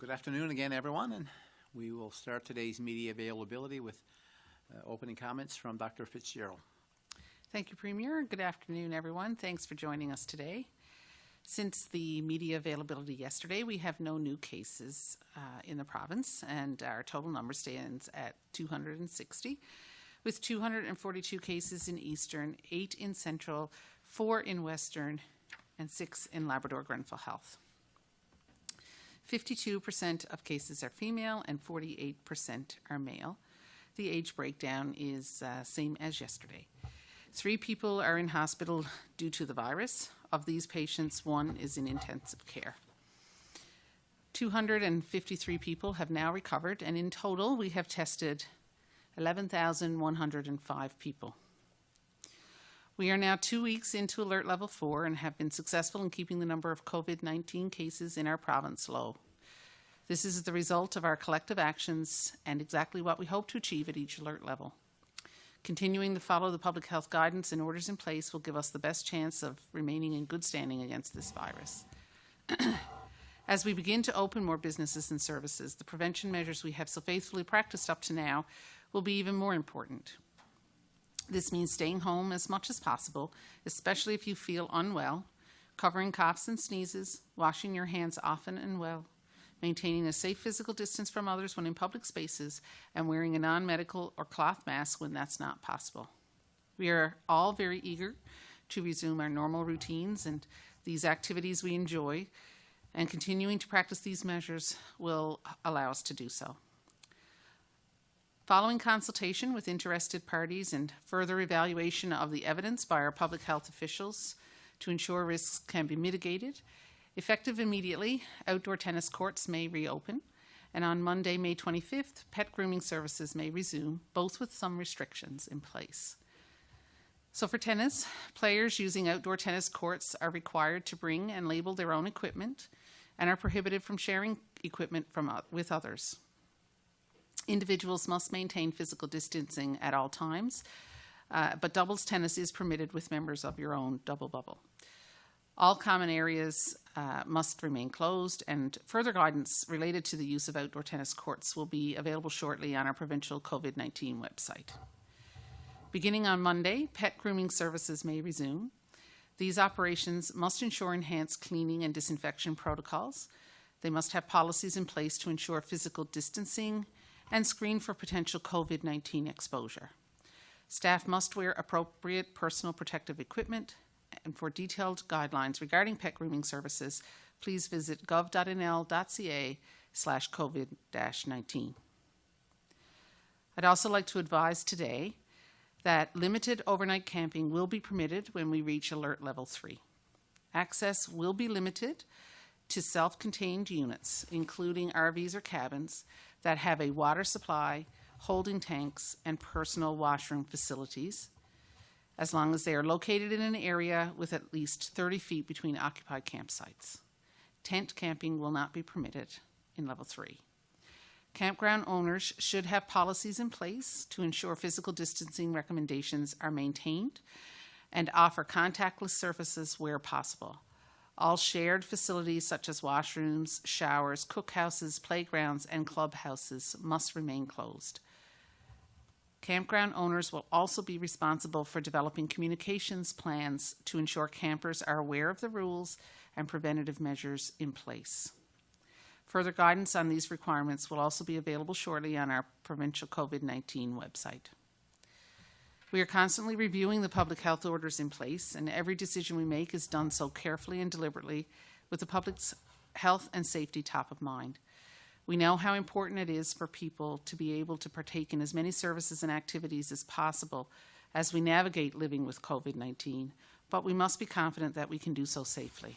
Good afternoon again, everyone, and we will start today's media availability with opening comments from Dr. Fitzgerald. Thank you, Premier. Good afternoon, everyone. Thanks for joining us today. Since the media availability yesterday, we have no new cases in the province, and our total number stands at 260, with 242 cases in Eastern, 8 in Central, 4 in Western, and 6 in Labrador-Grenville Health. 52% of cases are female and 48% are male. The age breakdown is same as yesterday. 3 people are in hospital due to the virus. Of these patients, 1 is in intensive care. 253 people have now recovered, and in total we have tested 11,105 people. We are now 2 weeks into Alert Level 4 and have been successful in keeping the number of COVID-19 cases in our province low. This is the result of our collective actions and exactly what we hope to achieve at each alert level. Continuing to follow the public health guidance and orders in place will give us the best chance of remaining in good standing against this virus. As we begin to open more businesses and services, the prevention measures we have so faithfully practiced up to now will be even more important. This means staying home as much as possible, especially if you feel unwell, covering coughs and sneezes, washing your hands often and well, maintaining a safe physical distance from others when in public spaces, and wearing a non-medical or cloth mask when that's not possible. We are all very eager to resume our normal routines and these activities we enjoy, and continuing to practice these measures will allow us to do so. Following consultation with interested parties and further evaluation of the evidence by our public health officials to ensure risks can be mitigated, effective immediately, outdoor tennis courts may reopen, and on Monday, May 25th, pet grooming services may resume, both with some restrictions in place. So for tennis, players using outdoor tennis courts are required to bring and label their own equipment and are prohibited from sharing equipment with others. Individuals must maintain physical distancing at all times, but doubles tennis is permitted with members of your own double bubble. All common areas must remain closed, and further guidance related to the use of outdoor tennis courts will be available shortly on our provincial COVID-19 website. Beginning on Monday, pet grooming services may resume. These operations must ensure enhanced cleaning and disinfection protocols. They must have policies in place to ensure physical distancing and screen for potential COVID-19 exposure. Staff must wear appropriate personal protective equipment, and for detailed guidelines regarding pet grooming services, please visit gov.nl.ca/COVID-19. I'd also like to advise today that limited overnight camping will be permitted when we reach Alert Level 3. Access will be limited to self-contained units, including RVs or cabins, that have a water supply, holding tanks, and personal washroom facilities, as long as they are located in an area with at least 30 feet between occupied campsites. Tent camping will not be permitted in Level 3. Campground owners should have policies in place to ensure physical distancing recommendations are maintained and offer contactless services where possible. All shared facilities such as washrooms, showers, cookhouses, playgrounds, and clubhouses must remain closed. Campground owners will also be responsible for developing communications plans to ensure campers are aware of the rules and preventative measures in place. Further guidance on these requirements will also be available shortly on our provincial COVID-19 website. We are constantly reviewing the public health orders in place, and every decision we make is done so carefully and deliberately with the public's health and safety top of mind. We know how important it is for people to be able to partake in as many services and activities as possible as we navigate living with COVID-19, but we must be confident that we can do so safely.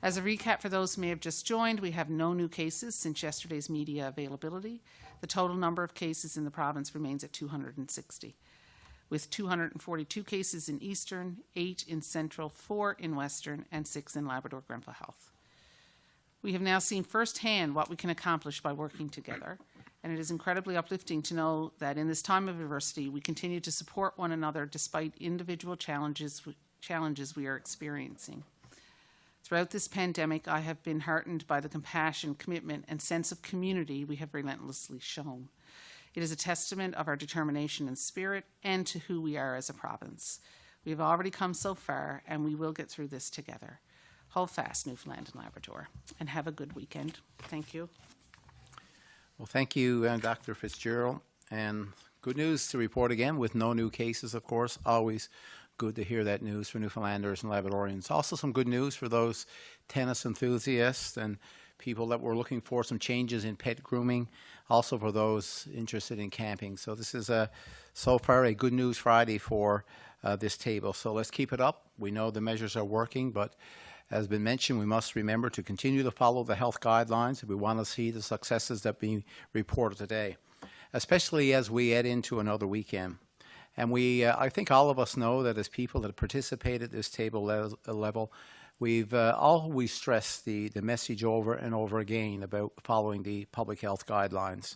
As a recap for those who may have just joined, we have no new cases since yesterday's media availability. The total number of cases in the province remains at 260, with 242 cases in Eastern, 8 in Central, 4 in Western, and 6 in Labrador-Grenville Health. We have now seen firsthand what we can accomplish by working together, and it is incredibly uplifting to know that in this time of adversity, we continue to support one another despite individual challenges we are experiencing. Throughout this pandemic, I have been heartened by the compassion, commitment, and sense of community we have relentlessly shown. It is a testament of our determination and spirit and to who we are as a province. We have already come so far, and we will get through this together. Hold fast, Newfoundland and Labrador, and have a good weekend. Thank you. Well, thank you, Dr. Fitzgerald. And good news to report again with no new cases, of course. Always good to hear that news for Newfoundlanders and Labradorians. Also some good news for those tennis enthusiasts and people that were looking for some changes in pet grooming, also for those interested in camping. So this is so far a good news Friday for this table. So let's keep it up. We know the measures are working, but as been mentioned, we must remember to continue to follow the health guidelines if we want to see the successes that we reported today, especially as we head into another weekend. And I think all of us know that as people that participate at this table level, we've always stressed the message over and over again about following the public health guidelines.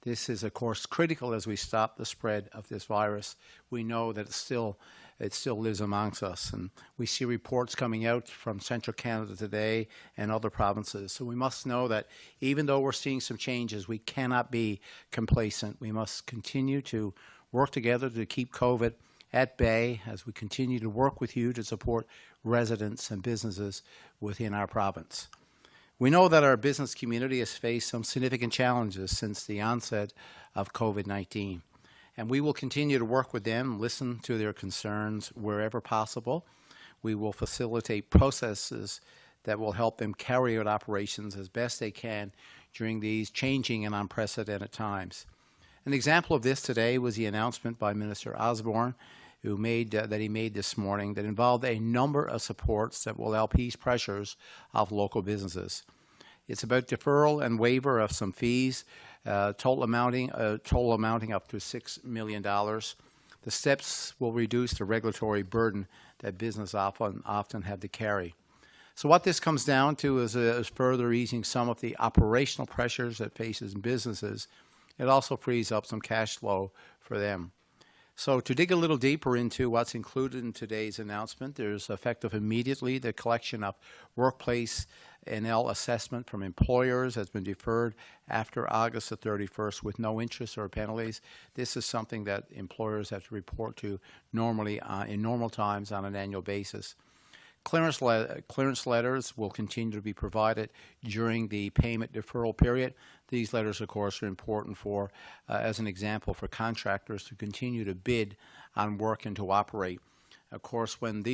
This is, of course, critical as we stop the spread of this virus. We know that it still lives amongst us, and we see reports coming out from Central Canada today and other provinces. So we must know that even though we're seeing some changes, we cannot be complacent. We must continue to work together to keep COVID at bay as we continue to work with you to support residents and businesses within our province. We know that our business community has faced some significant challenges since the onset of COVID-19, and we will continue to work with them, listen to their concerns wherever possible. We will facilitate processes that will help them carry out operations as best they can during these changing and unprecedented times. An example of this today was the announcement by Minister Osborne that he made this morning that involved a number of supports that will help ease pressures of local businesses. It's about deferral and waiver of some fees, total amounting up to $6 million. The steps will reduce the regulatory burden that business often have to carry. So what this comes down to is further easing some of the operational pressures that faces businesses. It also frees up some cash flow for them. So to dig a little deeper into what's included in today's announcement, there's effective immediately the collection of workplace NL assessment from employers has been deferred after August the 31st with no interest or penalties. This is something that employers have to report to normally in normal times on an annual basis. Clearance letters will continue to be provided during the payment deferral period. These letters, of course, are important for, as an example, for contractors to continue to bid on work and to operate. Of course, when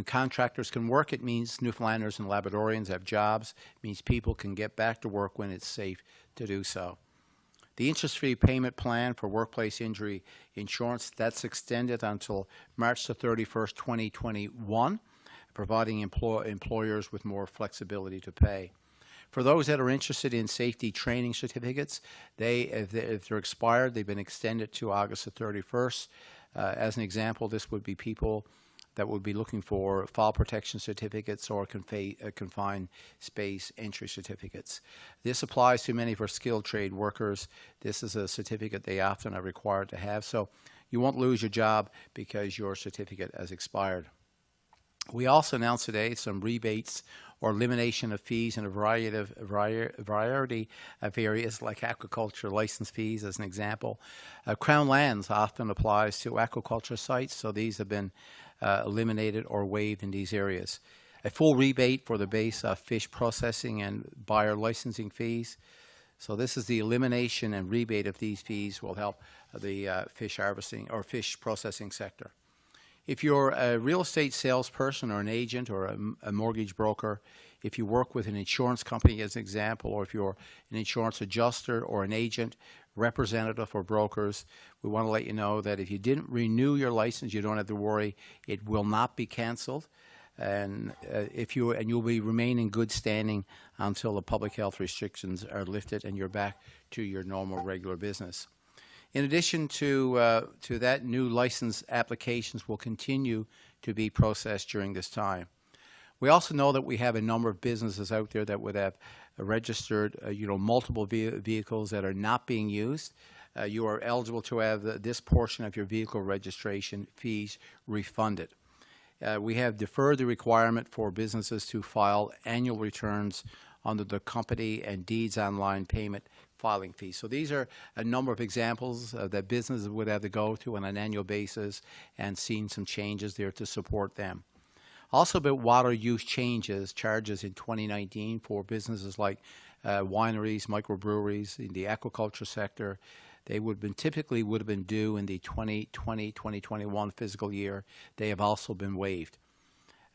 contractors can work, it means Newfoundlanders and Labradorians have jobs. It means people can get back to work when it's safe to do so. The interest-free payment plan for workplace injury insurance, that's extended until March the 31st, 2021, providing employers with more flexibility to pay. For those that are interested in safety training certificates, if they're expired, they've been extended to August the 31st. As an example, this would be people that would be looking for fall protection certificates or confined space entry certificates. This applies to many of our skilled trade workers. This is a certificate they often are required to have, so you won't lose your job because your certificate has expired. We also announced today some rebates or elimination of fees in a variety of areas like aquaculture license fees, as an example. Crown lands often applies to aquaculture sites, so these have been eliminated or waived in these areas. A full rebate for the base of fish processing and buyer licensing fees. So this is the elimination and rebate of these fees will help the fish harvesting or fish processing sector. If you're a real estate salesperson or an agent or a mortgage broker, if you work with an insurance company as an example, or if you're an insurance adjuster or an agent, representative or brokers, we want to let you know that if you didn't renew your license, you don't have to worry. It will not be canceled. And you'll be remain in good standing until the public health restrictions are lifted and you're back to your normal regular business. In addition to that, new license applications will continue to be processed during this time. We also know that we have a number of businesses out there that would have registered, multiple vehicles that are not being used. You are eligible to have this portion of your vehicle registration fees refunded. We have deferred the requirement for businesses to file annual returns under the company and deeds online payment filing fee. So these are a number of examples that businesses would have to go through on an annual basis, and seen some changes there to support them. Also about water use charges in 2019 for businesses like wineries, microbreweries, in the aquaculture sector. They typically would have been due in the 2020-2021 fiscal year. They have also been waived.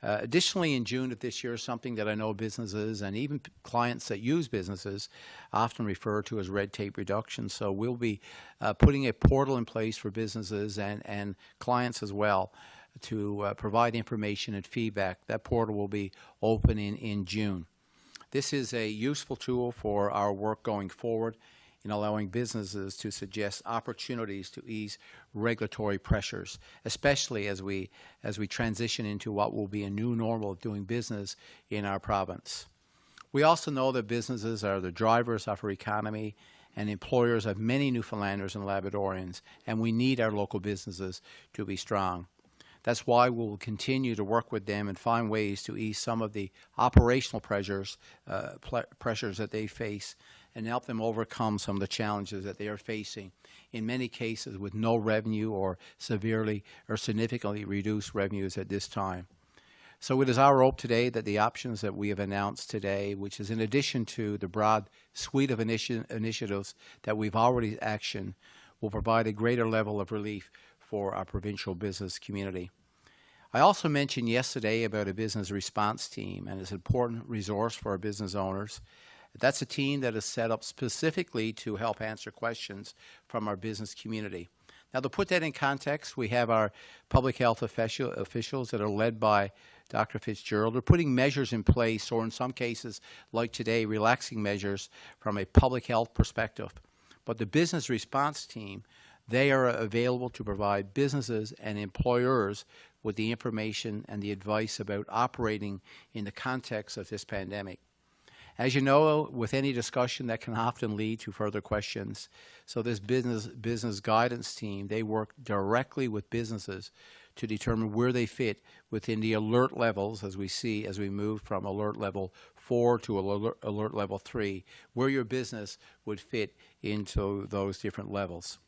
Additionally, in June of this year, something that I know businesses and even clients that use businesses often refer to as red tape reduction. So we'll be putting a portal in place for businesses and clients as well to provide information and feedback. That portal will be open in June. This is a useful tool for our work going forward in allowing businesses to suggest opportunities to ease regulatory pressures, especially as we transition into what will be a new normal of doing business in our province. We also know that businesses are the drivers of our economy and employers of many Newfoundlanders and Labradorians, and we need our local businesses to be strong. That's why we'll continue to work with them and find ways to ease some of the operational pressures that they face, and help them overcome some of the challenges that they are facing, in many cases with no revenue or severely or significantly reduced revenues at this time. So it is our hope today that the options that we have announced today, which is in addition to the broad suite of initiatives that we've already actioned, will provide a greater level of relief for our provincial business community. I also mentioned yesterday about a business response team, and it's an important resource for our business owners. That's a team that is set up specifically to help answer questions from our business community. Now, to put that in context, we have our public health officials that are led by Dr. Fitzgerald. They're putting measures in place, or in some cases, like today, relaxing measures from a public health perspective. But the business response team, they are available to provide businesses and employers with the information and the advice about operating in the context of this pandemic. As you know, with any discussion, that can often lead to further questions. So this business guidance team, they work directly with businesses to determine where they fit within the alert levels, as we move from alert level 4 to alert level 3, where your business would fit into those different levels.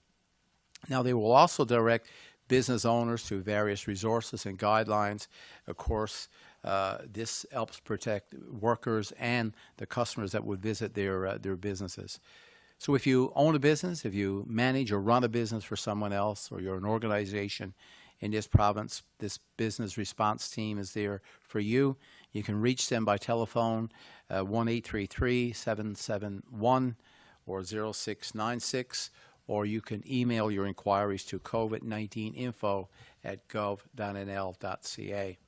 Now, they will also direct business owners to various resources and guidelines. Of course, this helps protect workers and the customers that would visit their businesses. So if you own a business, if you manage or run a business for someone else, or you're an organization in this province, this business response team is there for you. You can reach them by telephone, 1-833-771 or 0696, or you can email your inquiries to covid19info@gov.nl.ca.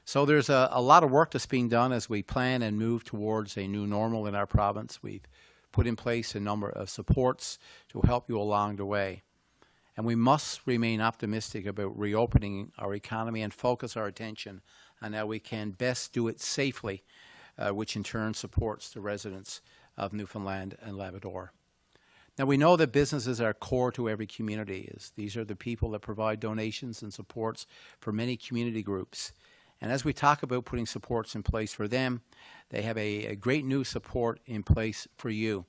So there's a lot of work that's being done as we plan and move towards a new normal in our province. We've put in place a number of supports to help you along the way. And we must remain optimistic about reopening our economy and focus our attention on how we can best do it safely, which in turn supports the residents of Newfoundland and Labrador. Now, we know that businesses are core to every community. These are the people that provide donations and supports for many community groups. And as we talk about putting supports in place for them, they have a great new support in place for you.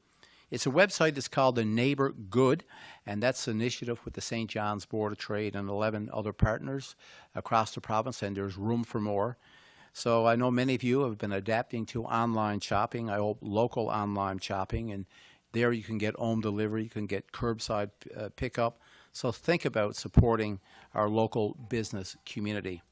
It's a website that's called the Neighbor Good, and that's an initiative with the St. John's Board of Trade and 11 other partners across the province, and there's room for more. So I know many of you have been adapting to online shopping, I hope local online shopping, and there you can get home delivery, you can get curbside pickup. So think about supporting our local business community.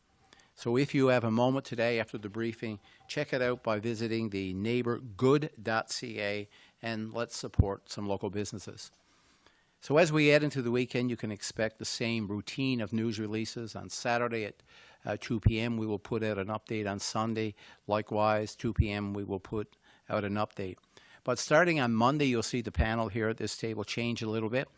So if you have a moment today after the briefing, check it out by visiting the neighborgood.ca, and let's support some local businesses. So as we head into the weekend, you can expect the same routine of news releases. On Saturday at 2 p.m. we will put out an update. On Sunday, likewise, 2 p.m. we will put out an update. But starting on Monday, you'll see the panel here at this table change a little bit.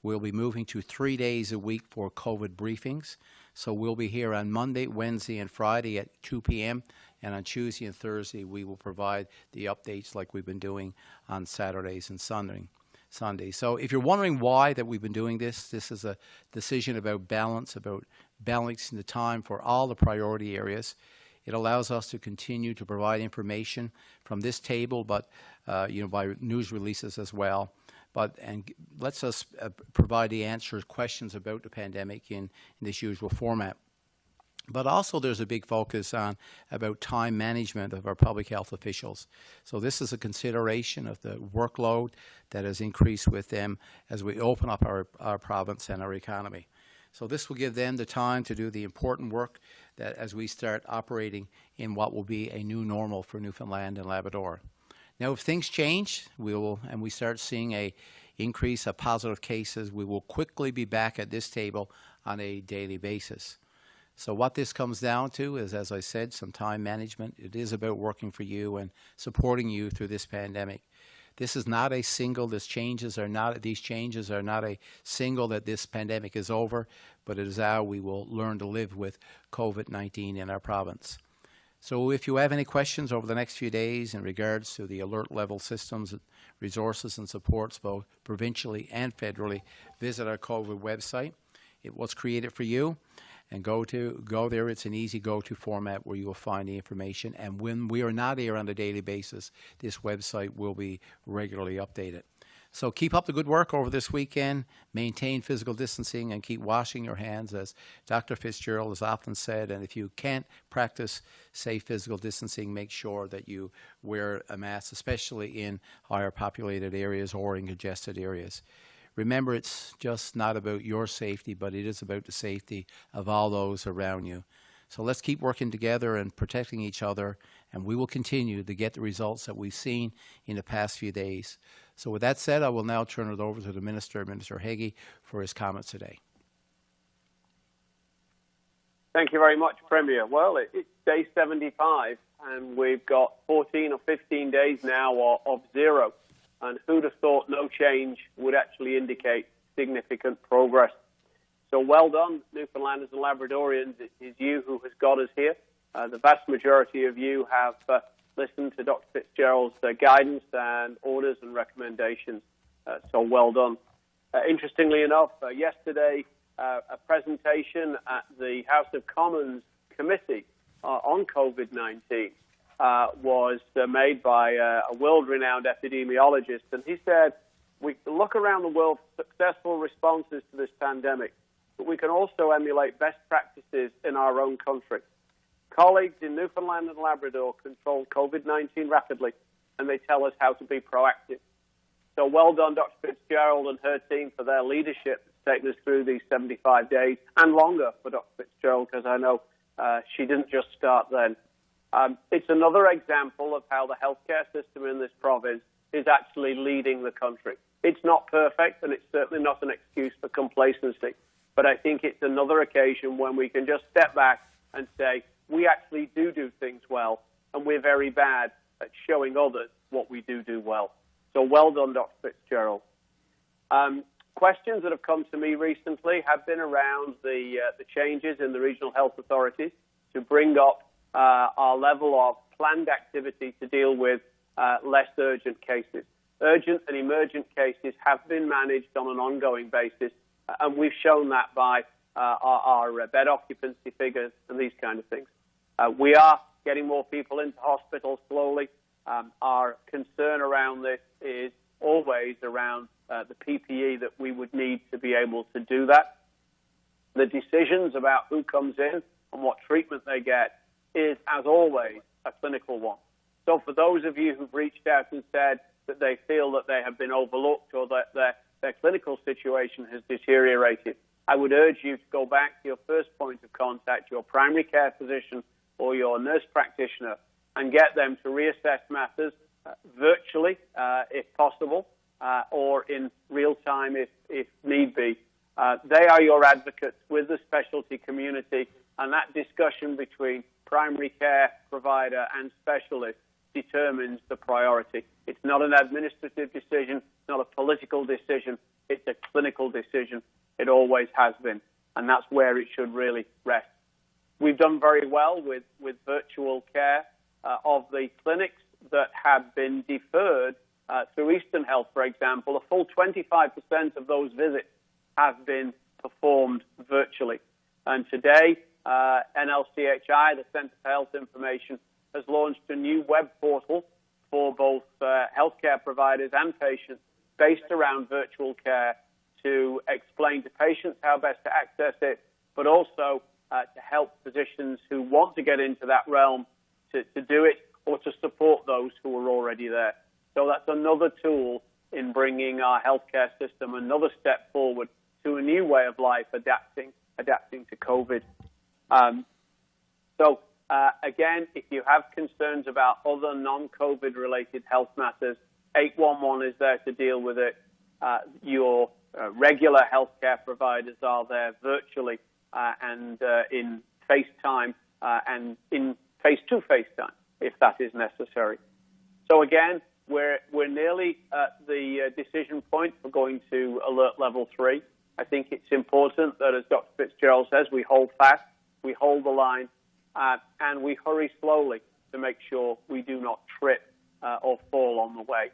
We'll be moving to 3 days a week for COVID briefings. So we'll be here on Monday, Wednesday, and Friday at 2 p.m. And on Tuesday and Thursday, we will provide the updates like we've been doing on Saturdays and Sunday. So if you're wondering why that we've been doing this, this is a decision about balance, about balancing the time for all the priority areas. It allows us to continue to provide information from this table, but by news releases as well. And lets us provide the answers, questions about the pandemic in this usual format. But also there's a big focus on about time management of our public health officials. So this is a consideration of the workload that has increased with them as we open up our province and our economy. So this will give them the time to do the important work that as we start operating in what will be a new normal for Newfoundland and Labrador. Now, if things change, and we start seeing a increase of positive cases, we will quickly be back at this table on a daily basis. So what this comes down to is, as I said, some time management. It is about working for you and supporting you through this pandemic. This is not a single, these changes are not a single that this pandemic is over, but it is how we will learn to live with COVID-19 in our province. So if you have any questions over the next few days in regards to the alert level systems, resources and supports both provincially and federally, visit our COVID website. It was created for you. And go there. It's an easy go-to format where you will find the information. And when we are not here on a daily basis, this website will be regularly updated. So keep up the good work over this weekend. Maintain physical distancing and keep washing your hands, as Dr. Fitzgerald has often said. And if you can't practice safe physical distancing, make sure that you wear a mask, especially in higher populated areas or in congested areas. Remember, it's just not about your safety, but it is about the safety of all those around you. So let's keep working together and protecting each other, and we will continue to get the results that we've seen in the past few days. So with that said, I will now turn it over to the Minister, Minister Haggie, for his comments today. Thank you very much, Premier. Well, it's day 75, and we've got 14 or 15 days now of zero. And who'd have thought no change would actually indicate significant progress. So well done, Newfoundlanders and Labradorians. It is you who has got us here. The vast majority of you have listened to Dr. Fitzgerald's guidance and orders and recommendations. So well done. Interestingly enough, yesterday, a presentation at the House of Commons Committee on COVID-19 was made by a world-renowned epidemiologist, and he said, we look around the world for successful responses to this pandemic, but we can also emulate best practices in our own country. Colleagues in Newfoundland and Labrador control COVID-19 rapidly, and they tell us how to be proactive. So well done, Dr. Fitzgerald and her team, for their leadership that's taken us through these 75 days, and longer for Dr. Fitzgerald, because I know she didn't just start then. It's another example of how the healthcare system in this province is actually leading the country. It's not perfect, and it's certainly not an excuse for complacency. But I think it's another occasion when we can just step back and say, we actually do things well, and we're very bad at showing others what we do well. So well done, Dr. Fitzgerald. Questions that have come to me recently have been around the changes in the regional health authorities to bring up our level of planned activity to deal with less urgent cases. Urgent and emergent cases have been managed on an ongoing basis, and we've shown that by our bed occupancy figures and these kind of things. We are getting more people into hospitals slowly. Our concern around this is always around the PPE that we would need to be able to do that. The decisions about who comes in and what treatment they get is, as always, a clinical one. So for those of you who've reached out and said that they feel that they have been overlooked or that their clinical situation has deteriorated, I would urge you to go back to your first point of contact, your primary care physician or your nurse practitioner, and get them to reassess matters virtually, if possible, or in real time if need be. They are your advocates with the specialty community, and that discussion between primary care provider and specialist determines the priority. It's not an administrative decision, it's not a political decision, it's a clinical decision. It always has been, and that's where it should really rest. We've done very well with virtual care of the clinics that have been deferred through Eastern Health, for example. A full 25% of those visits have been performed virtually. And today, NLCHI, the Centre for Health Information, has launched a new web portal for both healthcare providers and patients based around virtual care to explain to patients how best to access it, but also to help physicians who want to get into that realm to do it, or to support those who are already there. So that's another tool in bringing our healthcare system another step forward to a new way of life, adapting to COVID. Again, if you have concerns about other non-COVID related health matters, 811 is there to deal with it. Your regular healthcare providers are there virtually and in FaceTime and in face-to-face time if that is necessary. So again, we're nearly at the decision point for going to alert level 3. I think it's important that, as Dr. Fitzgerald says, we hold fast, we hold the line, and we hurry slowly to make sure we do not trip or fall on the way.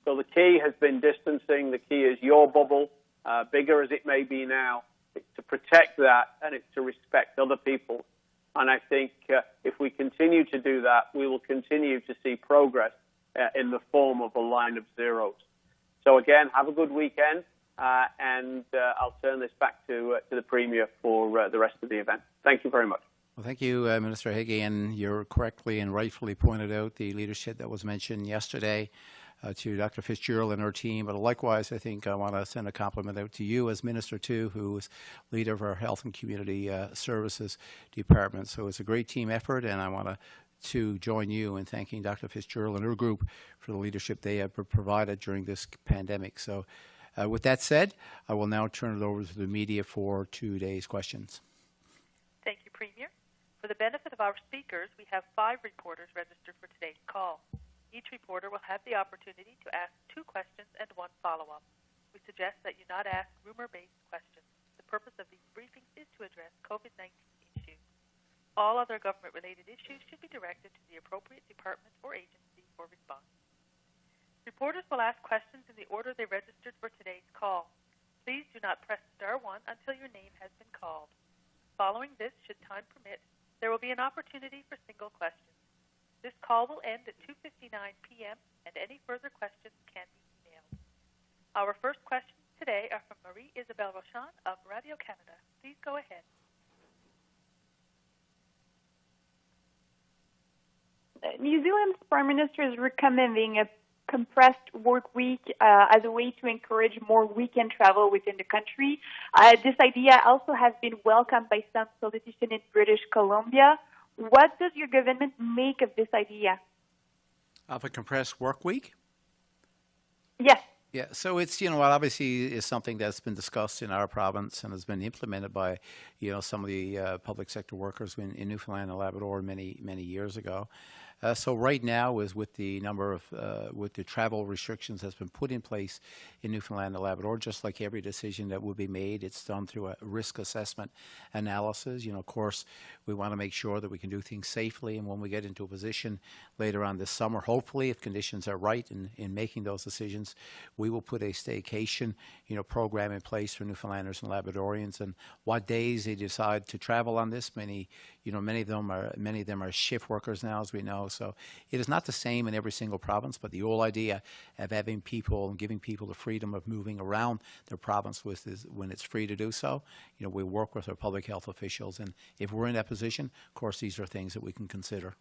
So the key has been distancing. The key is your bubble, bigger as it may be now. It's to protect that, and it's to respect other people. And I think if we continue to do that, we will continue to see progress in the form of a line of zeros. So again, have a good weekend, and I'll turn this back to the Premier for the rest of the event. Thank you very much. Well, thank you, Minister Haggie, and you're correctly and rightfully pointed out the leadership that was mentioned yesterday to Dr. Fitzgerald and her team. But likewise, I think I want to send a compliment out to you as Minister too, who is leader of our Health and Community Services Department. So it's a great team effort, and I want to join you in thanking Dr. Fitzgerald and her group for the leadership they have provided during this pandemic. So with that said, I will now turn it over to the media for today's questions. Thank you, Premier. For the benefit of our speakers, we have 5 reporters registered for today's call. Each reporter will have the opportunity to ask 2 questions and 1 follow-up. We suggest that you not ask rumor-based questions. The purpose of these briefings is to address COVID-19 issues. All other government-related issues should be directed to the appropriate department or agency for response. Reporters will ask questions in the order they registered for today's call. Please do not press *1 until your name has been called. Following this, should time permit, there will be an opportunity for single questions. This call will end at 2:59 p.m., and any further questions can be emailed. Our first questions today are from Marie-Isabelle Rochon of Radio Canada. Please go ahead. New Zealand's Prime Minister is recommending a compressed work week as a way to encourage more weekend travel within the country. This idea also has been welcomed by some politicians in British Columbia. What does your government make of this idea? Of a compressed work week? Yes. Yeah, so it's, obviously is something that's been discussed in our province and has been implemented by, some of the public sector workers in Newfoundland and Labrador many, many years ago. So right now is with the number of, with the travel restrictions that's been put in place in Newfoundland and Labrador, just like every decision that would be made, it's done through a risk assessment analysis. Of course, we want to make sure that we can do things safely. And when we get into a position later on this summer, hopefully, if conditions are right in making those decisions, we will put a staycation, program in place for Newfoundlanders and Labradorians. And what days they decide to travel on this, many of them are shift workers now, as we know. So it is not the same in every single province, but the whole idea of having people and giving people the freedom of moving around their province when it's free to do so. We work with our public health officials, and if we're in that position, of course, these are things that we can consider.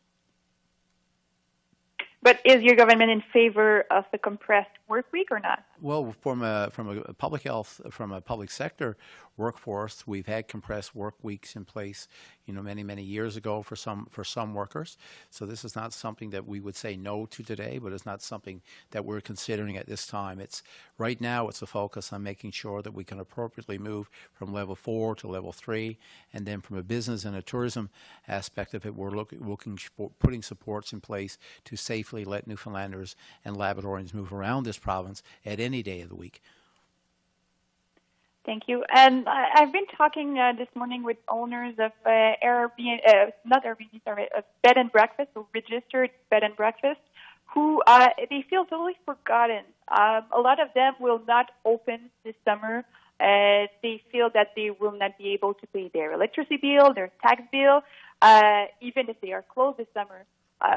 But is your government in favor of the compressed work week or not? Well, from a public health, from a public sector workforce, we've had compressed work weeks in place, many, many years ago for some workers. So this is not something that we would say no to today, but it's not something that we're considering at this time. Right now it's a focus on making sure that we can appropriately move from level 4 to level 3, and then from a business and a tourism aspect of it, we're looking for putting supports in place to safely let Newfoundlanders and Labradorians move around this province at any day of the week. Thank you. And I've been talking this morning with owners of Airbnb, bed and breakfast, or registered bed and breakfast, who they feel totally forgotten. A lot of them will not open this summer. They feel that they will not be able to pay their electricity bill, their tax bill, even if they are closed this summer.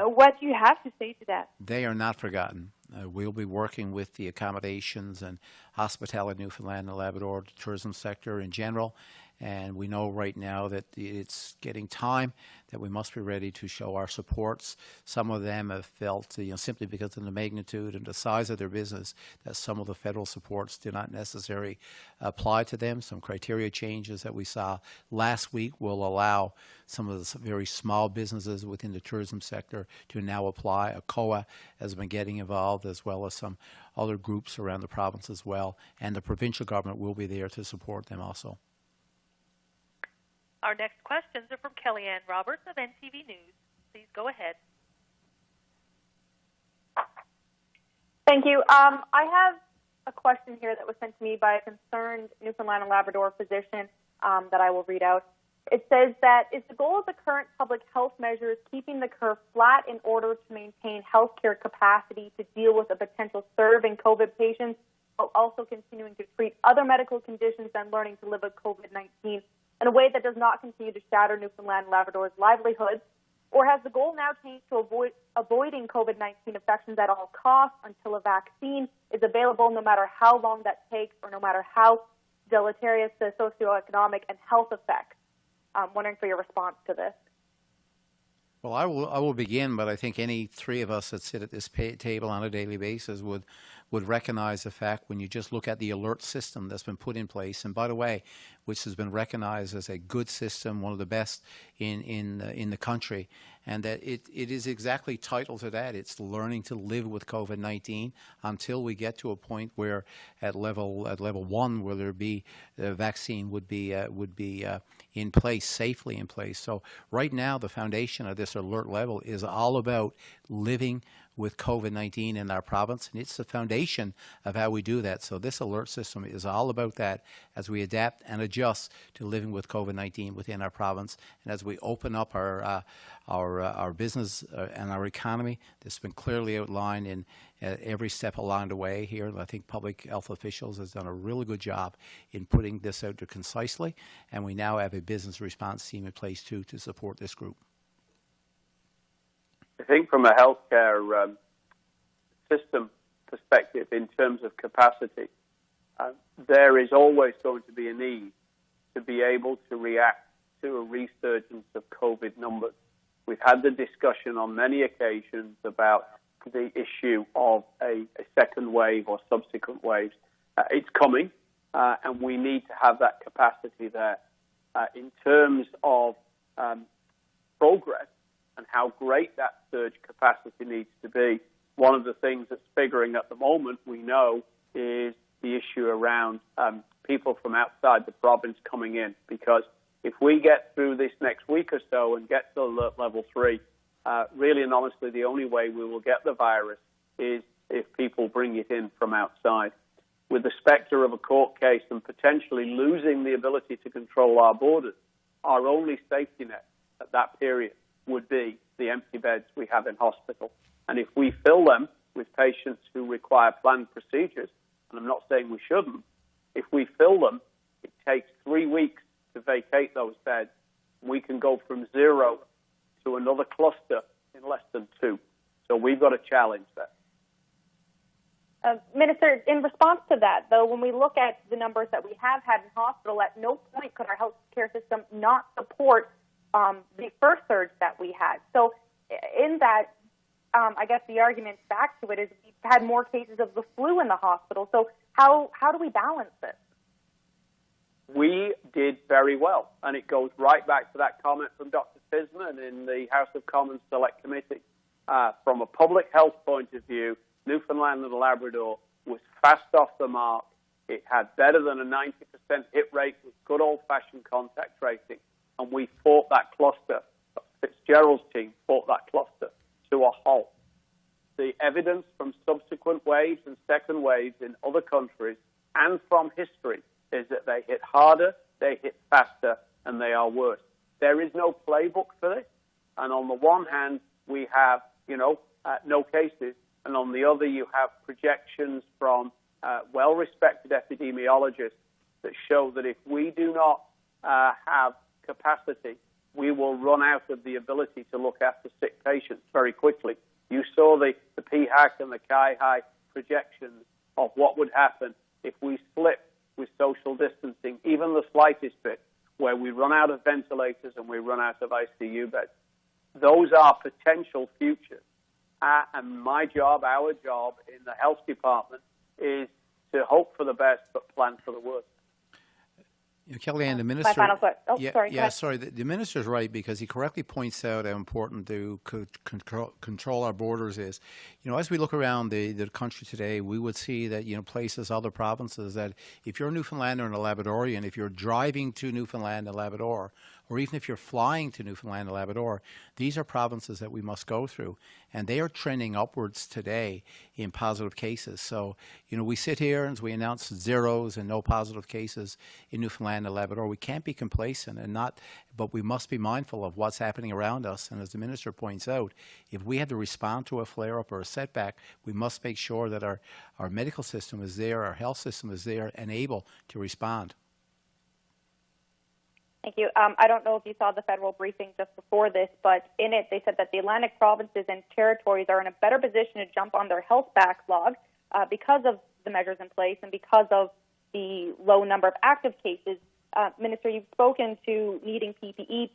What do you have to say to that? They are not forgotten. We'll be working with the accommodations and hospitality, Newfoundland and Labrador, the tourism sector in general. And we know right now that it's getting time that we must be ready to show our supports. Some of them have felt, simply because of the magnitude and the size of their business, that some of the federal supports do not necessarily apply to them. Some criteria changes that we saw last week will allow some of the very small businesses within the tourism sector to now apply. ACOA has been getting involved, as well as some other groups around the province as well. And the provincial government will be there to support them also. Our next questions are from Kellyanne Roberts of NTV News. Please go ahead. Thank you. I have a question here that was sent to me by a concerned Newfoundland and Labrador physician that I will read out. It says that is the goal of the current public health measures keeping the curve flat in order to maintain healthcare capacity to deal with a potential surge in COVID patients, while also continuing to treat other medical conditions and learning to live with COVID-19 in a way that does not continue to shatter Newfoundland and Labrador's livelihoods? Or has the goal now changed to avoiding COVID-19 infections at all costs until a vaccine is available, no matter how long that takes or no matter how deleterious the socioeconomic and health effects? I'm wondering for your response to this. Well, I will begin, but I think any three of us that sit at this table on a daily basis would recognize the fact when you just look at the alert system that's been put in place, and by the way, which has been recognized as a good system, one of the best in the country, and that it is exactly titled to that. It's learning to live with COVID-19 until we get to a point where at level 1, where there be the vaccine would be in place, safely in place. So right now, the foundation of this alert level is all about living with COVID-19 in our province, and it's the foundation of how we do that. So this alert system is all about that as we adapt and adjust to living with COVID-19 within our province, and as we open up our business and our economy. This has been clearly outlined in every step along the way here. I think public health officials has done a really good job in putting this out there concisely, and we now have a business response team in place too to support this group. I think from a healthcare system perspective, in terms of capacity, there is always going to be a need to be able to react to a resurgence of COVID numbers. We've had the discussion on many occasions about the issue of a second wave or subsequent waves. It's coming, and we need to have that capacity there. In terms of progress, and how great that surge capacity needs to be. One of the things that's figuring at the moment, we know, is the issue around people from outside the province coming in. Because if we get through this next week or so and get to alert level 3, really and honestly, the only way we will get the virus is if people bring it in from outside. With the spectre of a court case and potentially losing the ability to control our borders, our only safety net at that period would be the empty beds we have in hospital. And if we fill them with patients who require planned procedures, and I'm not saying we shouldn't, if we fill them, it takes 3 weeks to vacate those beds. We can go from 0 to another cluster in less than 2. So we've got a challenge there. Minister, in response to that, though, when we look at the numbers that we have had in hospital, at no point could our healthcare system not support the first surge that we had. So in that, I guess the argument back to it is we've had more cases of the flu in the hospital. So how do we balance this? We did very well, and it goes right back to that comment from Dr. Fisman in the House of Commons Select Committee. From a public health point of view, Newfoundland and Labrador was fast off the mark. It had better than a 90% hit rate with good old-fashioned contact tracing, and we fought that cluster. Fitzgerald's team fought that cluster to a halt. The evidence from subsequent waves and second waves in other countries and from history is that they hit harder, they hit faster, and they are worse. There is no playbook for this. And on the one hand, we have, no cases. And on the other, you have projections from well-respected epidemiologists that show that if we do not have capacity, we will run out of the ability to look after sick patients very quickly. You saw the PHAC and the CHI projections of what would happen if we slip with social distancing, even the slightest bit, where we run out of ventilators and we run out of ICU beds. Those are potential futures. And my job, our job in the health department is to hope for the best but plan for the worst. Kellyanne, the minister. My final question. Oh, yeah, sorry. Yeah, sorry. The minister's right, because he correctly points out how important to control our borders is. You know, as we look around the country today, we would see that, you know, places, other provinces, that if you're a Newfoundlander and a Labradorian, if you're driving to Newfoundland and Labrador, or even if you're flying to Newfoundland and Labrador, these are provinces that we must go through. And they are trending upwards today in positive cases. So, you know, we sit here and we announce zeros and no positive cases in Newfoundland and Labrador. We can't be complacent but we must be mindful of what's happening around us. And as the minister points out, if we have to respond to a flare-up or a setback, we must make sure that our medical system is there, our health system is there and able to respond. Thank you. I don't know if you saw the federal briefing just before this, but in it they said that the Atlantic provinces and territories are in a better position to jump on their health backlog because of the measures in place and because of the low number of active cases. Minister, you've spoken to needing PPE.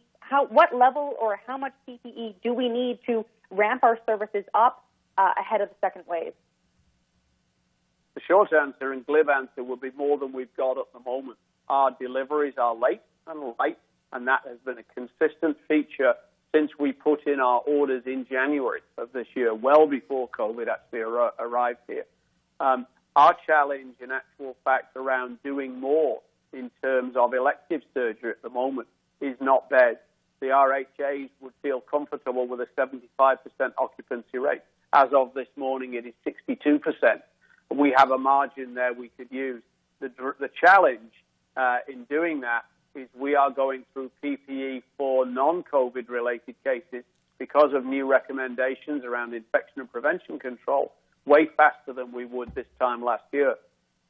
What level or how much PPE do we need to ramp our services up ahead of the second wave? The short answer and glib answer would be more than we've got at the moment. Our deliveries are late and light, and that has been a consistent feature since we put in our orders in January of this year, well before COVID actually arrived here. Our challenge, in actual fact, around doing more in terms of elective surgery at the moment is not beds. The RHAs would feel comfortable with a 75% occupancy rate. As of this morning, it is 62%. We have a margin there we could use. The challenge in doing that is we are going through PPE for non-COVID related cases because of new recommendations around infection and prevention control way faster than we would this time last year.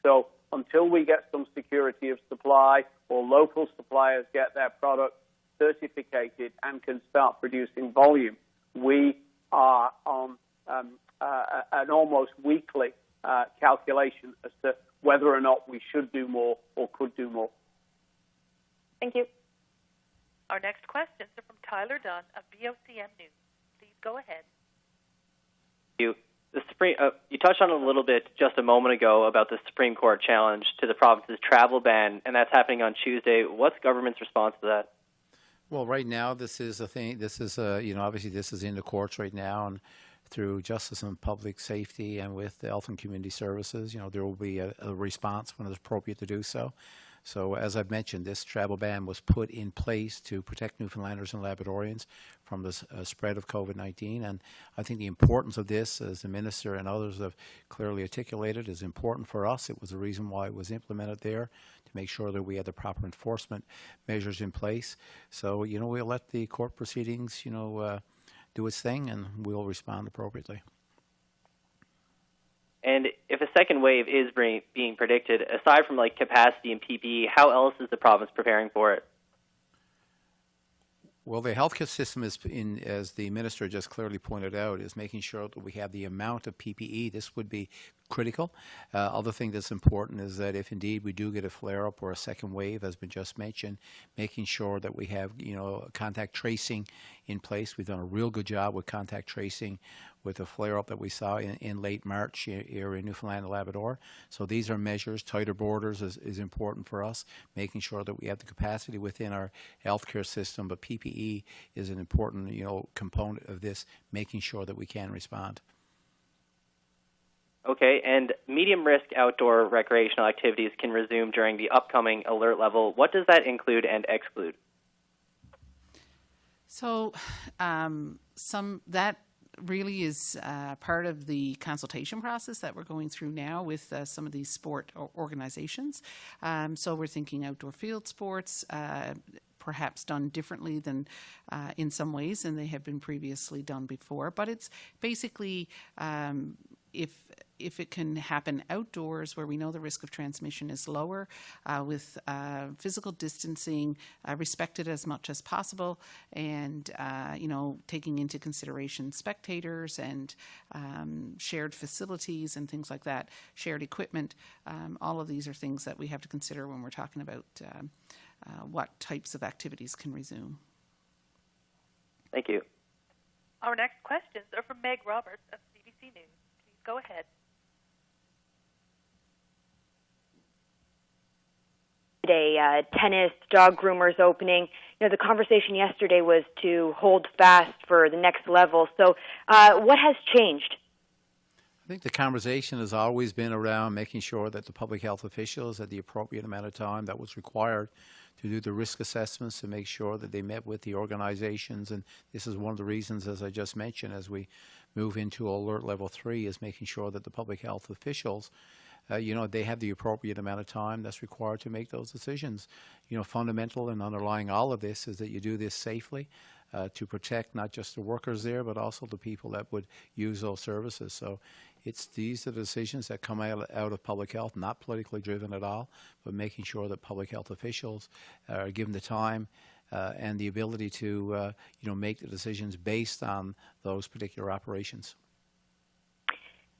So until we get some security of supply or local suppliers get their product certificated and can start producing volume, we are on an almost weekly calculation as to whether or not we should do more or could do more. Thank you. Our next questions are from Tyler Dunn of VOCM News. Please go ahead. You touched on it a little bit just a moment ago about the Supreme Court challenge to the province's travel ban, and that's happening on Tuesday. What's government's response to that? Well, right now, this is a thing. This is, obviously this is in the courts right now, and through Justice and Public Safety and with the Health and Community Services, there will be a response when it's appropriate to do so. So, as I've mentioned, this travel ban was put in place to protect Newfoundlanders and Labradorians from the spread of COVID-19. And I think the importance of this, as the Minister and others have clearly articulated, is important for us. It was the reason why it was implemented there, to make sure that we had the proper enforcement measures in place. So, we'll let the court proceedings, do its thing, and we'll respond appropriately. And if a second wave is being predicted, aside from capacity and PPE, how else is the province preparing for it? Well, the healthcare system is, as the minister just clearly pointed out, is making sure that we have the amount of PPE. This would be critical. Other thing that's important is that if indeed we do get a flare-up or a second wave, as been just mentioned, making sure that we have, contact tracing in place. We've done a real good job with contact tracing with the flare-up that we saw in late March here in Newfoundland and Labrador. So these are measures. Tighter borders is important for us, making sure that we have the capacity within our healthcare system. But PPE is an important, component of this, making sure that we can respond. Okay, and medium-risk outdoor recreational activities can resume during the upcoming alert level. What does that include and exclude? So that really is part of the consultation process that we're going through now with some of these sport organizations. So we're thinking outdoor field sports, perhaps done differently than in some ways than they have been previously done before. But it's basically if it can happen outdoors where we know the risk of transmission is lower, with physical distancing respected as much as possible, and taking into consideration spectators and shared facilities and things like that, shared equipment. All of these are things that we have to consider when we're talking about what types of activities can resume. Thank you. Our next questions are from Meg Roberts of CBC News. Please go ahead. Today, tennis, dog groomers opening. The conversation yesterday was to hold fast for the next level. So what has changed? I think the conversation has always been around making sure that the public health officials at the appropriate amount of time that was required to do the risk assessments, to make sure that they met with the organizations. And this is one of the reasons, as I just mentioned, as we move into alert level 3, is making sure that the public health officials, they have the appropriate amount of time that's required to make those decisions. Fundamental and underlying all of this is that you do this safely to protect not just the workers there, but also the people that would use those services. So these are the decisions that come out of public health, not politically driven at all, but making sure that public health officials are given the time and the ability to make the decisions based on those particular operations.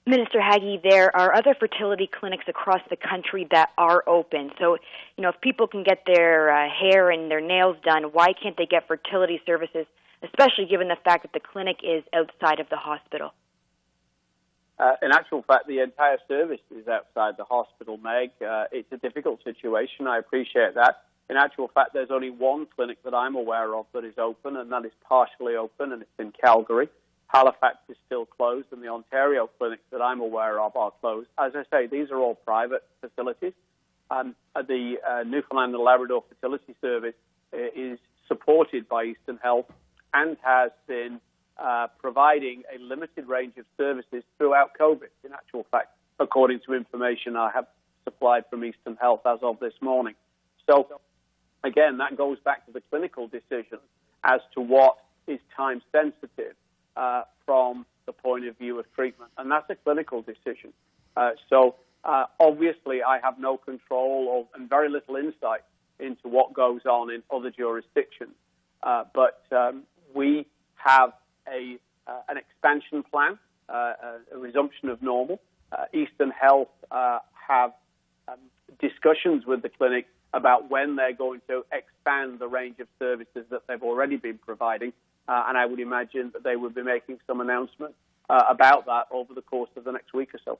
Minister Haggie, there are other fertility clinics across the country that are open. So, if people can get their hair and their nails done, why can't they get fertility services, especially given the fact that the clinic is outside of the hospital? In actual fact, the entire service is outside the hospital, Meg. It's a difficult situation. I appreciate that. In actual fact, there's only one clinic that I'm aware of that is open, and that is partially open, and it's in Calgary. Halifax is still closed, and the Ontario clinics that I'm aware of are closed. As I say, these are all private facilities. The Newfoundland and Labrador Fertility Service is supported by Eastern Health and has been providing a limited range of services throughout COVID, in actual fact, according to information I have supplied from Eastern Health as of this morning. So, again, that goes back to the clinical decision as to what is time sensitive from the point of view of treatment, and that's a clinical decision. Obviously, I have no control and very little insight into what goes on in other jurisdictions, but we have an expansion plan, a resumption of normal. Eastern Health have discussions with the clinic about when they're going to expand the range of services that they've already been providing. And I would imagine that they would be making some announcement about that over the course of the next week or so.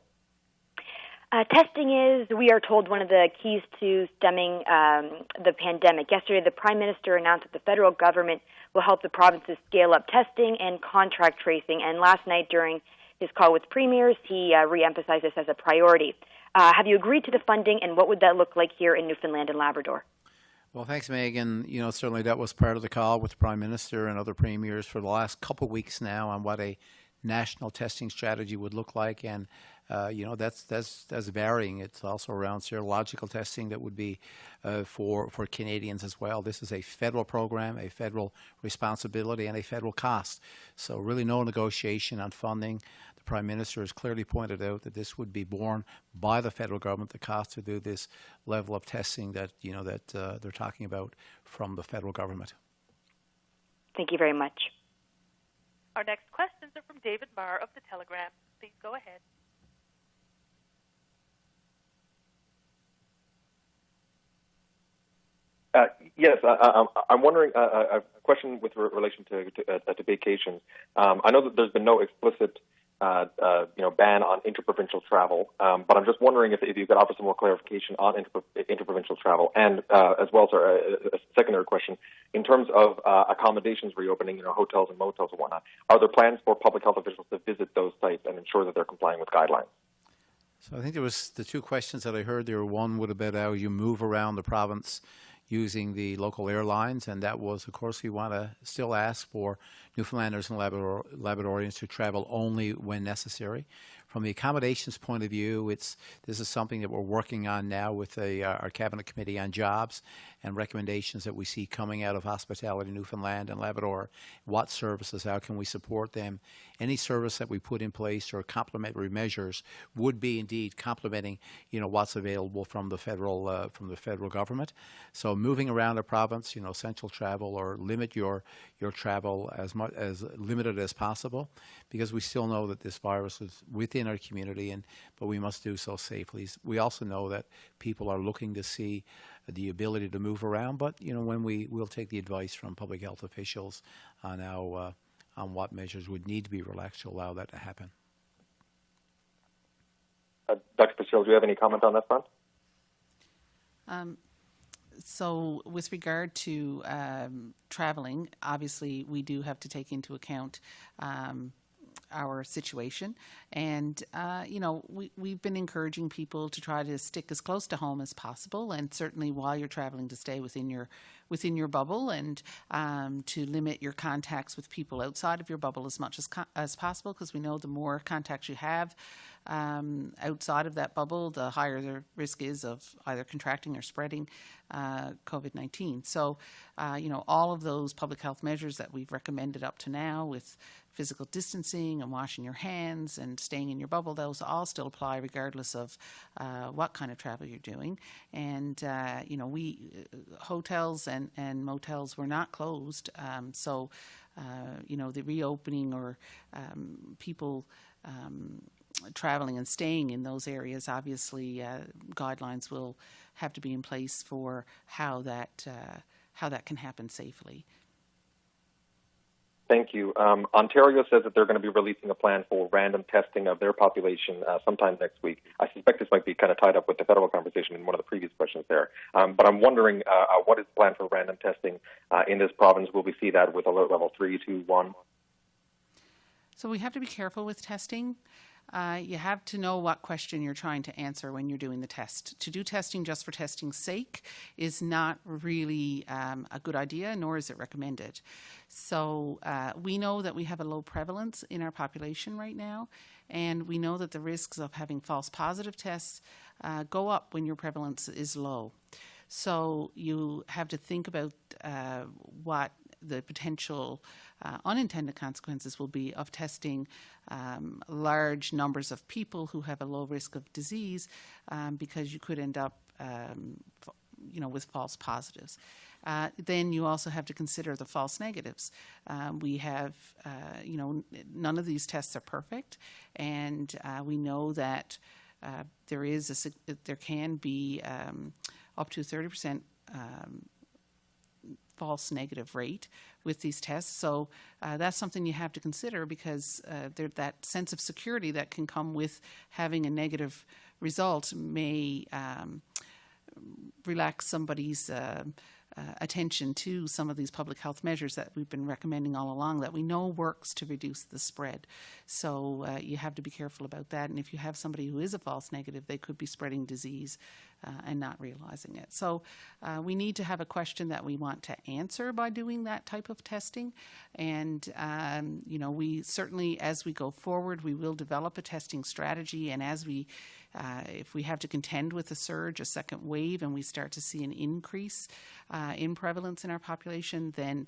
Testing is, we are told, one of the keys to stemming the pandemic. Yesterday, the Prime Minister announced that the federal government will help the provinces scale up testing and contact tracing. And last night, during his call with premiers, he re-emphasized this as a priority. Have you agreed to the funding, and what would that look like here in Newfoundland and Labrador? Well, thanks, Megan. Certainly that was part of the call with the Prime Minister and other premiers for the last couple of weeks now on what a national testing strategy would look like, and that's varying. It's also around serological testing that would be for Canadians as well. This is a federal program, a federal responsibility, and a federal cost. So really no negotiation on funding. The Prime Minister has clearly pointed out that this would be borne by the federal government, the cost to do this level of testing that they're talking about from the federal government. Thank you very much. Our next questions are from David Marr of The Telegram. Please go ahead. Yes, I'm wondering a question with relation to vacations. I know that there's been no explicit ban on interprovincial travel, but I'm just wondering if you could offer some more clarification on interprovincial travel, and as well, sir, a secondary question in terms of accommodations reopening, hotels and motels and whatnot. Are there plans for public health officials to visit those sites and ensure that they're complying with guidelines? So I think there was the two questions that I heard there. One would have been how you move around the province using the local airlines, and that was, of course, we want to still ask for Newfoundlanders and Labradorians to travel only when necessary. From the accommodations point of view, this is something that we're working on now with our Cabinet Committee on Jobs, and recommendations that we see coming out of Hospitality Newfoundland and Labrador. What services, how can we support them? Any service that we put in place or complementary measures would be indeed complementing, what's available from the federal government. So moving around the province, essential travel, or limit your travel as limited as possible, because we still know that this virus is within our community, but we must do so safely. We also know that people are looking to see the ability to move around, but when we'll take the advice from public health officials on how on what measures would need to be relaxed to allow that to happen. Dr. Fitzgerald, do you have any comment on that front? So with regard to traveling, obviously we do have to take into account our situation, and we've been encouraging people to try to stick as close to home as possible, and certainly while you're traveling to stay within your bubble, and to limit your contacts with people outside of your bubble as much as possible, because we know the more contacts you have outside of that bubble, the higher the risk is of either contracting or spreading COVID-19. So, all of those public health measures that we've recommended up to now, with physical distancing and washing your hands and staying in your bubble, those all still apply regardless of what kind of travel you're doing. And, hotels and motels were not closed. So, the reopening or people traveling and staying in those areas, obviously guidelines will have to be in place for how that can happen safely. Thank you. Ontario says that they're going to be releasing a plan for random testing of their population sometime next week. I suspect this might be kind of tied up with the federal conversation in one of the previous questions there. But I'm wondering, what is the plan for random testing in this province? Will we see that with alert level 3, 2, 1? So we have to be careful with testing. You have to know what question you're trying to answer when you're doing the test. To do testing just for testing's sake is not really a good idea, nor is it recommended. So we know that we have a low prevalence in our population right now, and we know that the risks of having false positive tests go up when your prevalence is low. So you have to think about what the potential unintended consequences will be of testing large numbers of people who have a low risk of disease, because you could end up with false positives. Then you also have to consider the false negatives. We have, none of these tests are perfect, and we know that there can be up to 30% false negative rate with these tests. So that's something you have to consider, because that sense of security that can come with having a negative result may relax somebody's attention to some of these public health measures that we've been recommending all along, that we know works to reduce the spread. So you have to be careful about that. And if you have somebody who is a false negative, they could be spreading disease and not realizing it. So we need to have a question that we want to answer by doing that type of testing. And, we certainly, as we go forward, we will develop a testing strategy. And as if we have to contend with a surge, a second wave, and we start to see an increase in prevalence in our population, then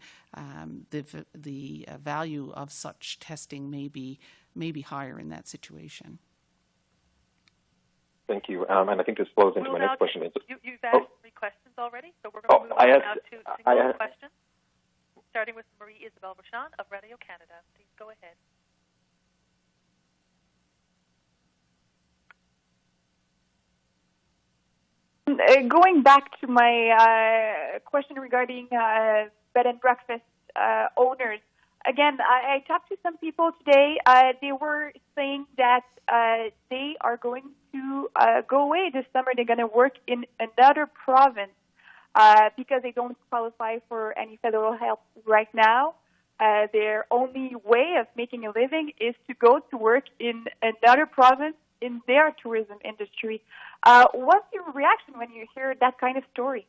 the value of such testing may be higher in that situation. Thank you. And I think this flows into my next question. You've asked 3 questions already, so we're going to move on now to single questions, starting with Marie-Isabelle Rochon of Radio Canada. Please go ahead. Going back to my question regarding bed and breakfast owners, again, I talked to some people today. They were saying that they are going to go away this summer. They're going to work in another province because they don't qualify for any federal help right now. Their only way of making a living is to go to work in another province in their tourism industry. What's your reaction when you hear that kind of story?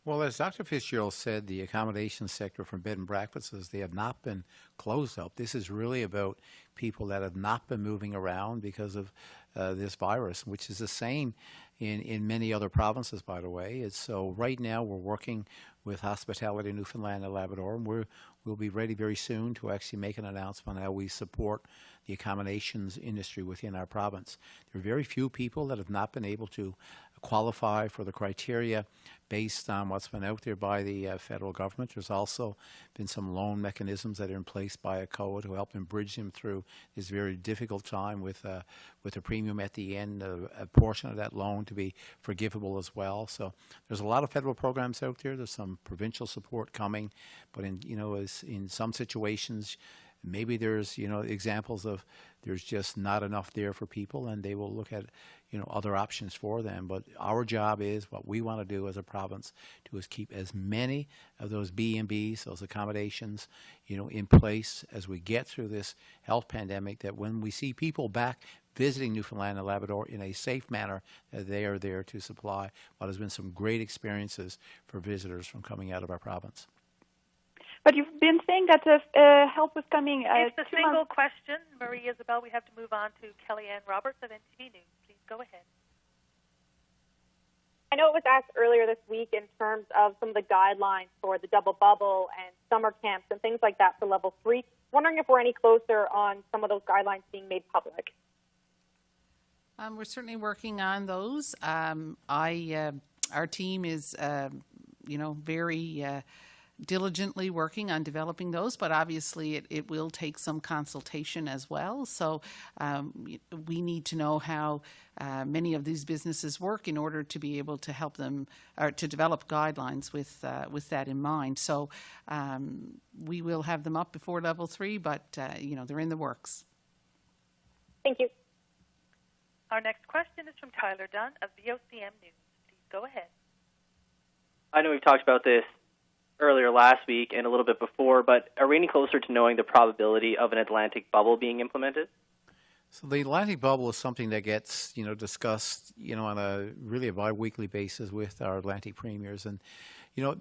Well, as Dr. Fitzgerald said, the accommodation sector for bed and breakfasts, they have not been closed up. This is really about people that have not been moving around because of this virus, which is the same in many other provinces, by the way. So right now we're working with Hospitality Newfoundland and Labrador, and we'll be ready very soon to actually make an announcement on how we support the accommodations industry within our province. There are very few people that have not been able to qualify for the criteria based on what's been out there by the federal government. There's also been some loan mechanisms that are in place by ACOA to help them bridge them through this very difficult time with a premium at the end, a portion of that loan to be forgivable as well. So there's a lot of federal programs out there. There's some provincial support coming, but in some situations, maybe there's examples of there's just not enough there for people, and they will look at other options for them. But our job is, what we want to do as a province is keep as many of those B&Bs, those accommodations, in place as we get through this health pandemic, that when we see people back visiting Newfoundland and Labrador in a safe manner, that they are there to supply what has been some great experiences for visitors from coming out of our province. But you've been saying that help was coming. It's a single question, Marie Isabel. We have to move on to Kellyanne Roberts of NTV News. Please go ahead. I know it was asked earlier this week in terms of some of the guidelines for the double bubble and summer camps and things like that for level 3. Wondering if we're any closer on some of those guidelines being made public. We're certainly working on those. Our team is, very diligently working on developing those, but obviously it will take some consultation as well. So we need to know how many of these businesses work in order to be able to help them or to develop guidelines with that in mind. So we will have them up before level 3, but they're in the works. Thank you. Our next question is from Tyler Dunn of VOCM News. Please go ahead. I know we've talked about this earlier last week and a little bit before, but are we any closer to knowing the probability of an Atlantic bubble being implemented? So the Atlantic bubble is something that gets, discussed, on a bi-weekly basis with our Atlantic premiers. And,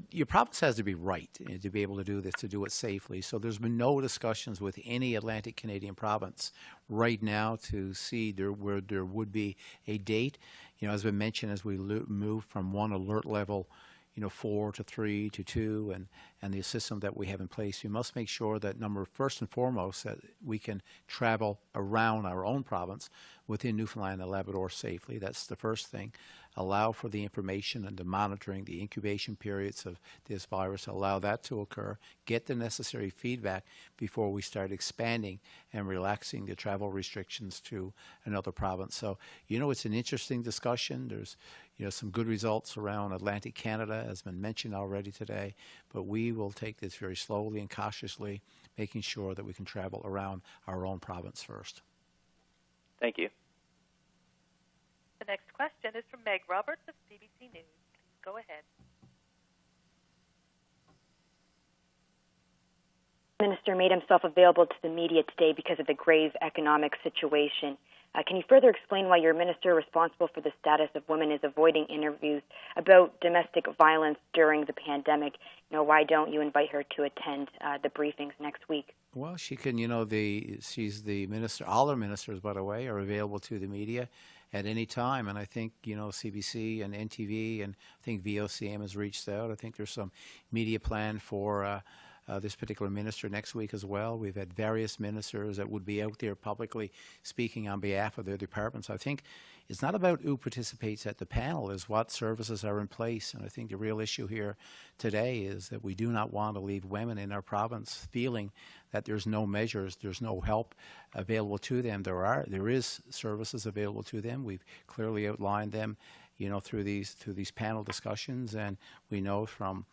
your province has to be right to be able to do this, to do it safely. So there's been no discussions with any Atlantic Canadian province right now to see where there would be a date. As we mentioned, as we move from one alert level 4 to 3 to 2, and the system that we have in place, we must make sure that first and foremost, that we can travel around our own province within Newfoundland and Labrador safely. That's the first thing. Allow for the information and the monitoring, the incubation periods of this virus, allow that to occur, get the necessary feedback before we start expanding and relaxing the travel restrictions to another province. So, it's an interesting discussion. There's some good results around Atlantic Canada, has been mentioned already today, but we will take this very slowly and cautiously, making sure that we can travel around our own province first. Thank you. The next question is from Meg Roberts of CBC News. Please go ahead. The minister made himself available to the media today because of the grave economic situation. Can you further explain why your minister responsible for the status of women is avoiding interviews about domestic violence during the pandemic? Why don't you invite her to attend the briefings next week? Well, she can, she's the minister. All our ministers, by the way, are available to the media at any time. And I think, CBC and NTV and I think VOCM has reached out. I think there's some media plan for this particular minister next week as well. We've had various ministers that would be out there publicly speaking on behalf of their departments. I think it's not about who participates at the panel, is what services are in place. And I think the real issue here today is that we do not want to leave women in our province feeling that there's no measures, there's no help available to them. There is services available to them. We've clearly outlined them, through these panel discussions, and we know from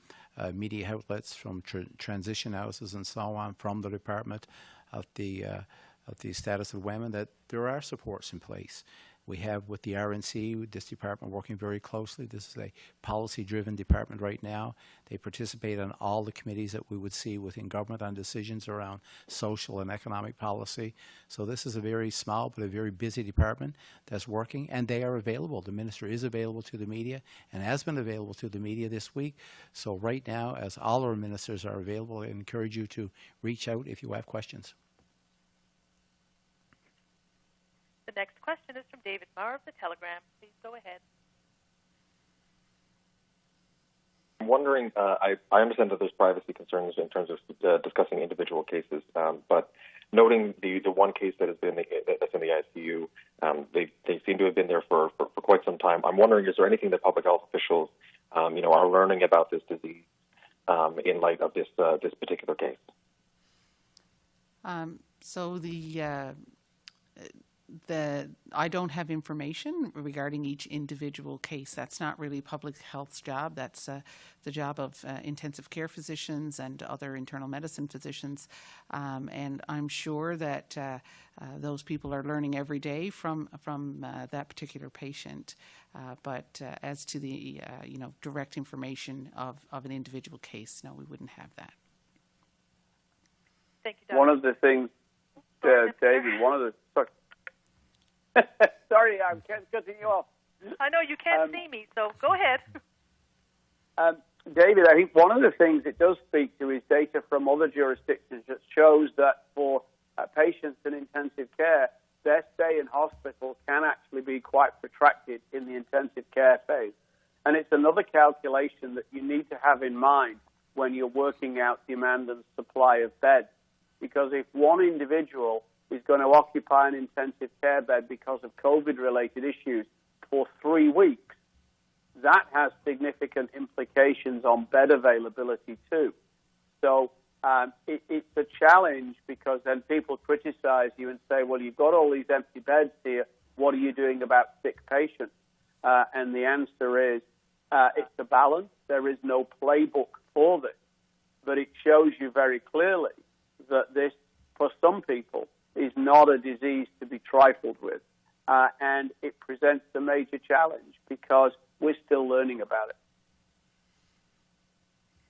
media outlets, from transition houses and so on, from the Department of the Status of Women, that there are supports in place. We have with the RNC, this department working very closely. This is a policy-driven department right now. They participate on all the committees that we would see within government on decisions around social and economic policy. So this is a very small but a very busy department that's working, and they are available. The minister is available to the media and has been available to the media this week. So right now, as all our ministers are available, I encourage you to reach out if you have questions. The The next question is from David Marr of The Telegram. Please go ahead. I'm wondering, I understand that there's privacy concerns in terms of discussing individual cases, but noting the one case that's in the ICU, they seem to have been there for quite some time. I'm wondering, is there anything that public health officials, are learning about this disease in light of this particular case? So I don't have information regarding each individual case. That's not really public health's job. That's the job of intensive care physicians and other internal medicine physicians. And I'm sure that those people are learning every day from that particular patient. But as to the direct information of an individual case, no, we wouldn't have that. Thank you, Dr. One of the things, David, sorry, I'm cutting you off. I know you can't see me, so go ahead. David, I think one of the things it does speak to is data from other jurisdictions that shows that for patients in intensive care, their stay in hospital can actually be quite protracted in the intensive care phase. And it's another calculation that you need to have in mind when you're working out demand and supply of beds. Because if one individual is going to occupy an intensive care bed because of COVID-related issues for 3 weeks, that has significant implications on bed availability too. So it's a challenge because then people criticize you and say, well, you've got all these empty beds here. What are you doing about sick patients? And the answer is it's a balance. There is no playbook for this. But it shows you very clearly that this, for some people, is not a disease to be trifled with. And it presents a major challenge because we're still learning about it.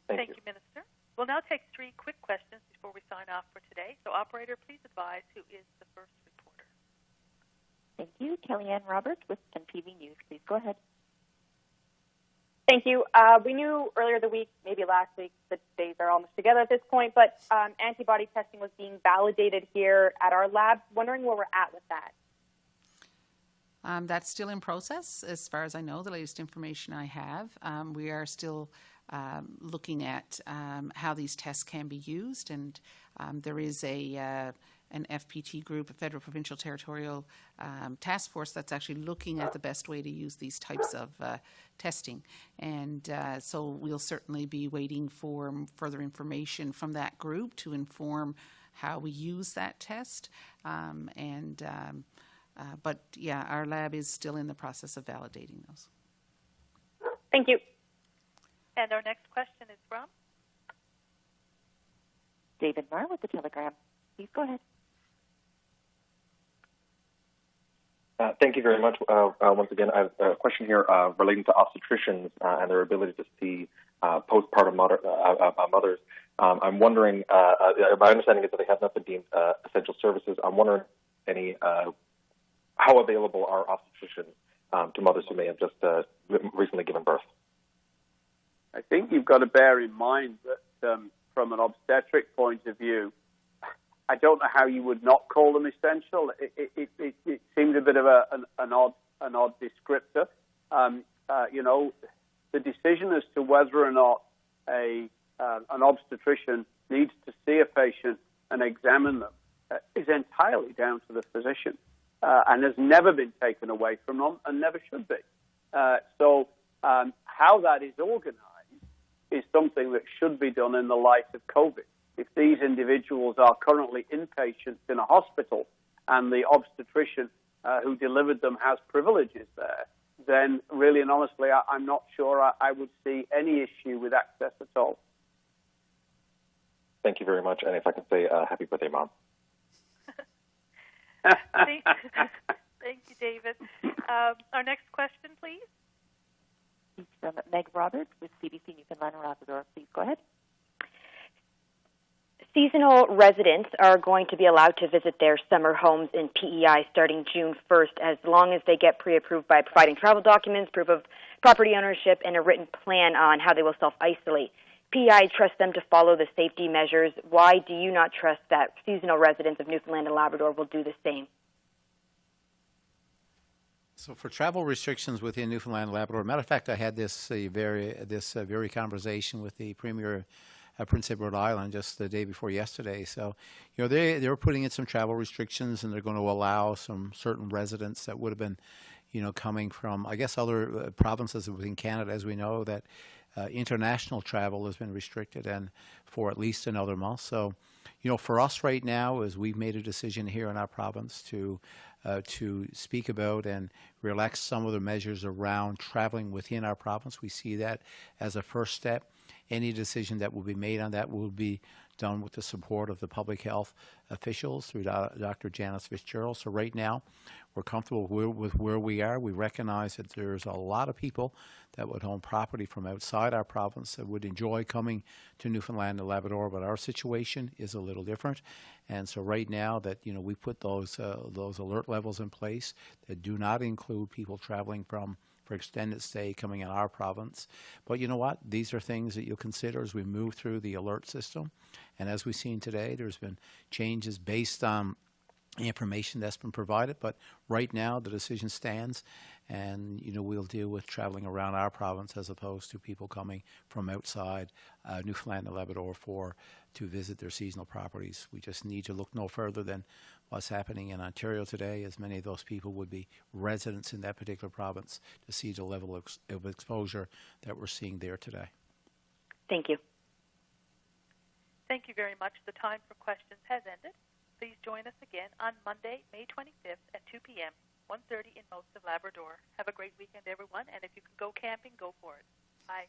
Thank you, Minister. We'll now take 3 quick questions before we sign off for today. So, operator, please advise who is the first reporter. Thank you. Kellyanne Roberts with NTV News. Please go ahead. Thank you. We knew earlier the week, maybe last week, the days are almost together at this point, but antibody testing was being validated here at our lab. Wondering where we're at with that. That's still in process, as far as I know, the latest information I have. We are still looking at how these tests can be used, and there is an FPT group, a federal, provincial, territorial task force that's actually looking at the best way to use these types of testing. And so we'll certainly be waiting for further information from that group to inform how we use that test. But yeah, our lab is still in the process of validating those. Thank you. And our next question is from David Marr with The Telegram. Please go ahead. Thank you very much. Once again, I have a question here relating to obstetricians and their ability to see postpartum mothers. I'm wondering, my understanding is that they have not been deemed essential services. I'm wondering how available are obstetricians to mothers who may have just recently given birth? I think you've got to bear in mind that from an obstetric point of view, I don't know how you would not call them essential. It seemed a bit of an odd descriptor. The decision as to whether or not an obstetrician needs to see a patient and examine them is entirely down to the physician, and has never been taken away from them and never should be. So how that is organized is something that should be done in the light of COVID. If these individuals are currently inpatients in a hospital and the obstetrician who delivered them has privileges there, then really and honestly, I'm not sure I would see any issue with access at all. Thank you very much. And if I can say happy birthday, Mom. Thank you, David. Our next question, please. It's from Meg Roberts with CBC Newfoundland and Labrador. Please go ahead. Seasonal residents are going to be allowed to visit their summer homes in PEI starting June 1st, as long as they get pre-approved by providing travel documents, proof of property ownership, and a written plan on how they will self-isolate. PEI trusts them to follow the safety measures. Why do you not trust that seasonal residents of Newfoundland and Labrador will do the same? So for travel restrictions within Newfoundland and Labrador, matter of fact, I had this very conversation with the Premier of Prince Edward Island just the day before yesterday. So, they're putting in some travel restrictions, and they're going to allow some certain residents that would have been, coming from, I guess, other provinces within Canada, as we know that international travel has been restricted and for at least another month. So, for us right now, is we've made a decision here in our province to speak about and relax some of the measures around traveling within our province. We see that as a first step. Any decision that will be made on that will be done with the support of the public health officials through Dr. Janice Fitzgerald. So right now, we're comfortable with where we are. We recognize that there's a lot of people that would own property from outside our province that would enjoy coming to Newfoundland and Labrador, but our situation is a little different. And so right now that, we put those alert levels in place that do not include people traveling for extended stay coming in our province. But you know what? These are things that you'll consider as we move through the alert system. And as we've seen today, there's been changes based on information that's been provided. But right now, the decision stands. And, we'll deal with traveling around our province as opposed to people coming from outside Newfoundland and Labrador to visit their seasonal properties. We just need to look no further than what's happening in Ontario today, as many of those people would be residents in that particular province, to see the level of exposure that we're seeing there today. Thank you. Thank you very much. The time for questions has ended. Please join us again on Monday, May 25th at 2 p.m., 1:30 in most of Labrador. Have a great weekend, everyone, and if you can go camping, go for it. Bye.